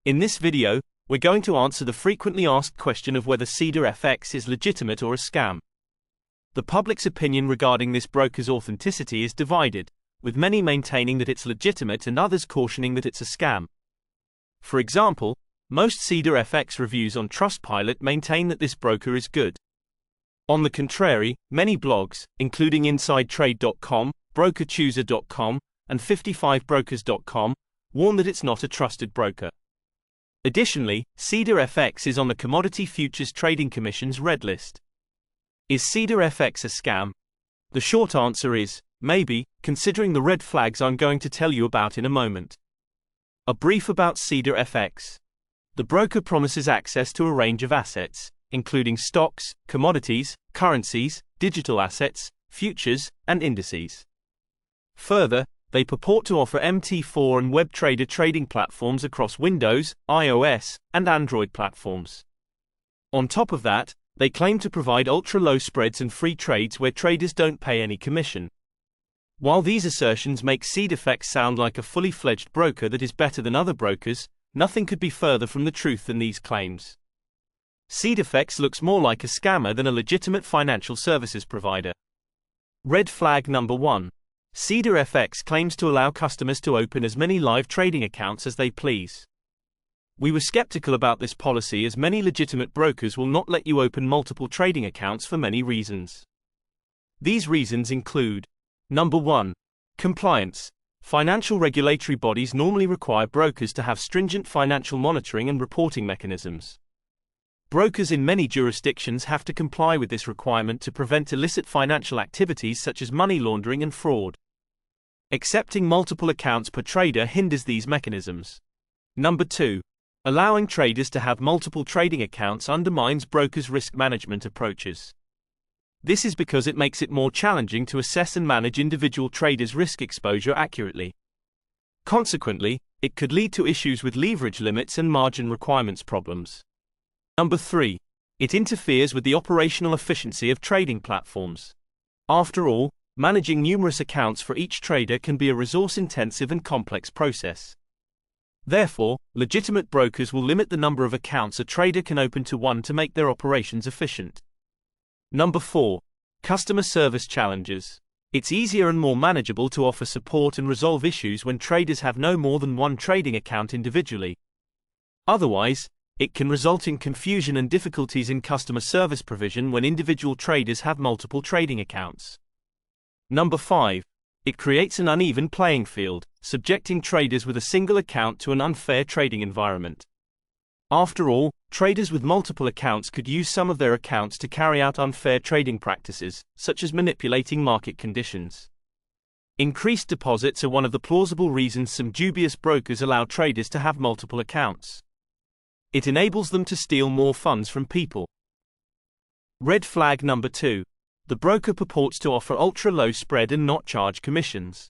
In this video, we're going to answer the frequently asked question of whether CedarFX is legitimate or a scam. The public's opinion regarding this broker's authenticity is divided, with many maintaining that it's legitimate and others cautioning that it's a scam. For example, most CedarFX reviews on Trustpilot maintain that this broker is good. On the contrary, many blogs, including InsideTrade.com, BrokerChooser.com, and 55brokers.com, warn that it's not a trusted broker. Additionally, CedarFX is on the Commodity Futures Trading Commission's red list. Is CedarFX a scam? The short answer is, maybe, considering the red flags I'm going to tell you about in a moment. A brief about CedarFX. The broker promises access to a range of assets, including stocks, commodities, currencies, digital assets, futures, and indices. Further, they purport to offer MT4 and WebTrader trading platforms across Windows, iOS, and Android platforms. On top of that, they claim to provide ultra-low spreads and free trades where traders don't pay any commission. While these assertions make CedarFX sound like a fully fledged broker that is better than other brokers, nothing could be further from the truth than these claims. CedarFX looks more like a scammer than a legitimate financial services provider. Red flag number 1. CedarFX claims to allow customers to open as many live trading accounts as they please. We were skeptical about this policy as many legitimate brokers will not let you open multiple trading accounts for many reasons. These reasons include: Number 1. Compliance. Financial regulatory bodies normally require brokers to have stringent financial monitoring and reporting mechanisms. Brokers in many jurisdictions have to comply with this requirement to prevent illicit financial activities such as money laundering and fraud. Accepting multiple accounts per trader hinders these mechanisms. Number 2. Allowing traders to have multiple trading accounts undermines brokers' risk management approaches. This is because it makes it more challenging to assess and manage individual traders' risk exposure accurately. Consequently, it could lead to issues with leverage limits and margin requirements problems. Number 3. It interferes with the operational efficiency of trading platforms. After all, managing numerous accounts for each trader can be a resource-intensive and complex process. Therefore, legitimate brokers will limit the number of accounts a trader can open to one to make their operations efficient. Number 4. Customer service challenges. It's easier and more manageable to offer support and resolve issues when traders have no more than one trading account individually. Otherwise, it can result in confusion and difficulties in customer service provision when individual traders have multiple trading accounts. Number 5. It creates an uneven playing field, subjecting traders with a single account to an unfair trading environment. After all, traders with multiple accounts could use some of their accounts to carry out unfair trading practices, such as manipulating market conditions. Increased deposits are one of the plausible reasons some dubious brokers allow traders to have multiple accounts. It enables them to steal more funds from people. Red flag number 2. The broker purports to offer ultra-low spread and not charge commissions.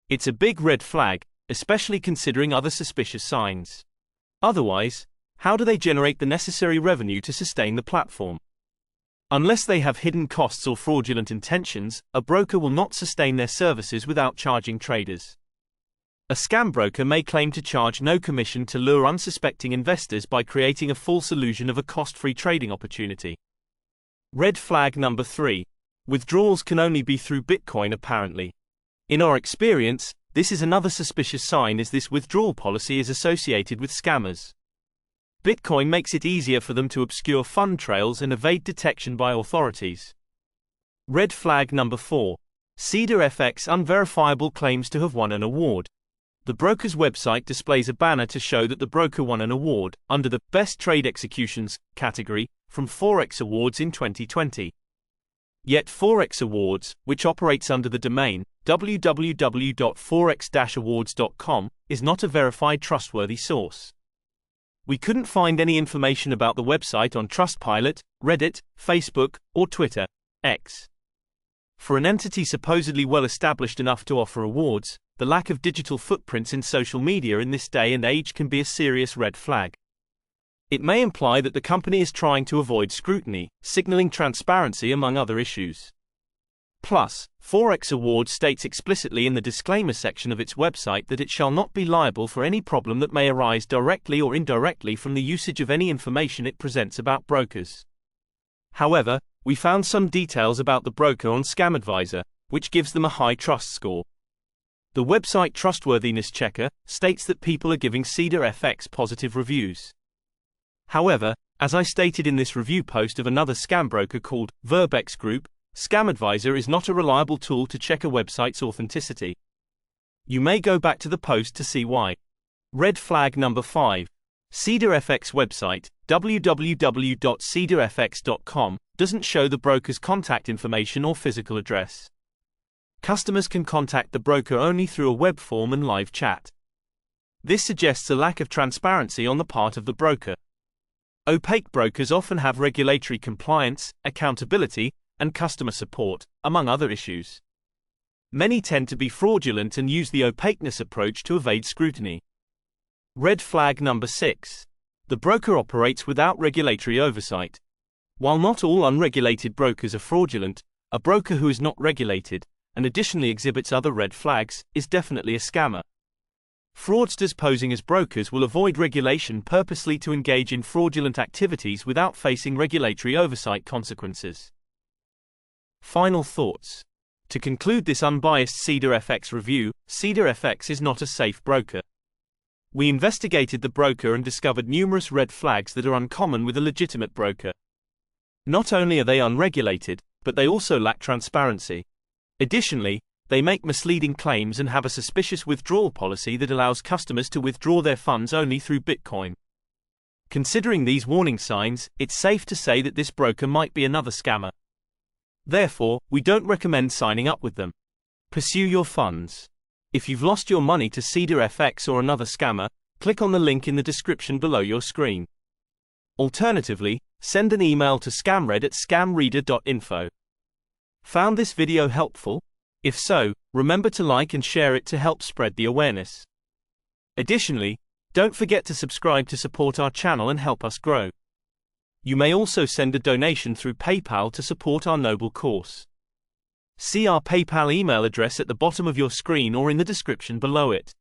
It's a big red flag, especially considering other suspicious signs. Otherwise, how do they generate the necessary revenue to sustain the platform? Unless they have hidden costs or fraudulent intentions, a broker will not sustain their services without charging traders. A scam broker may claim to charge no commission to lure unsuspecting investors by creating a false illusion of a cost-free trading opportunity. Red flag number 3. Withdrawals can only be through Bitcoin apparently. In our experience, this is another suspicious sign as this withdrawal policy is associated with scammers. Bitcoin makes it easier for them to obscure fund trails and evade detection by authorities. Red flag number 4. CedarFX unverifiable claims to have won an award. The broker's website displays a banner to show that the broker won an award, under the Best Trade Executions category, from Forex Awards in 2020. Yet Forex Awards, which operates under the domain www.forex-awards.com, is not a verified trustworthy source. We couldn't find any information about the website on Trustpilot, Reddit, Facebook, or Twitter, X. For an entity supposedly well established enough to offer awards, the lack of digital footprints in social media in this day and age can be a serious red flag. It may imply that the company is trying to avoid scrutiny, signaling transparency among other issues. Plus, Forex Award states explicitly in the disclaimer section of its website that it shall not be liable for any problem that may arise directly or indirectly from the usage of any information it presents about brokers. However, we found some details about the broker on Scam Advisor, which gives them a high trust score. The website Trustworthiness Checker states that people are giving CedarFX positive reviews. However, as I stated in this review post of another scam broker called Verbex Group, Scam Advisor is not a reliable tool to check a website's authenticity. You may go back to the post to see why. Red flag number 5. CedarFX website, www.cedarfx.com, doesn't show the broker's contact information or physical address. Customers can contact the broker only through a web form and live chat. This suggests a lack of transparency on the part of the broker. Opaque brokers often have regulatory compliance, accountability, and customer support, among other issues. Many tend to be fraudulent and use the opaqueness approach to evade scrutiny. Red flag number 6. The broker operates without regulatory oversight. While not all unregulated brokers are fraudulent, a broker who is not regulated, and additionally exhibits other red flags, is definitely a scammer. Fraudsters posing as brokers will avoid regulation purposely to engage in fraudulent activities without facing regulatory oversight consequences. Final thoughts. To conclude this unbiased CedarFX review, CedarFX is not a safe broker. We investigated the broker and discovered numerous red flags that are uncommon with a legitimate broker. Not only are they unregulated, but they also lack transparency. Additionally, they make misleading claims and have a suspicious withdrawal policy that allows customers to withdraw their funds only through Bitcoin. Considering these warning signs, it's safe to say that this broker might be another scammer. Therefore, we don't recommend signing up with them. Pursue your funds. If you've lost your money to CedarFX or another scammer, click on the link in the description below your screen. Alternatively, send an email to scamred@scamreader.info. Found this video helpful? If so, remember to like and share it to help spread the awareness. Additionally, don't forget to subscribe to support our channel and help us grow. You may also send a donation through PayPal to support our noble cause. See our PayPal email address at the bottom of your screen or in the description below it.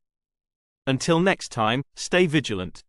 Until next time, stay vigilant.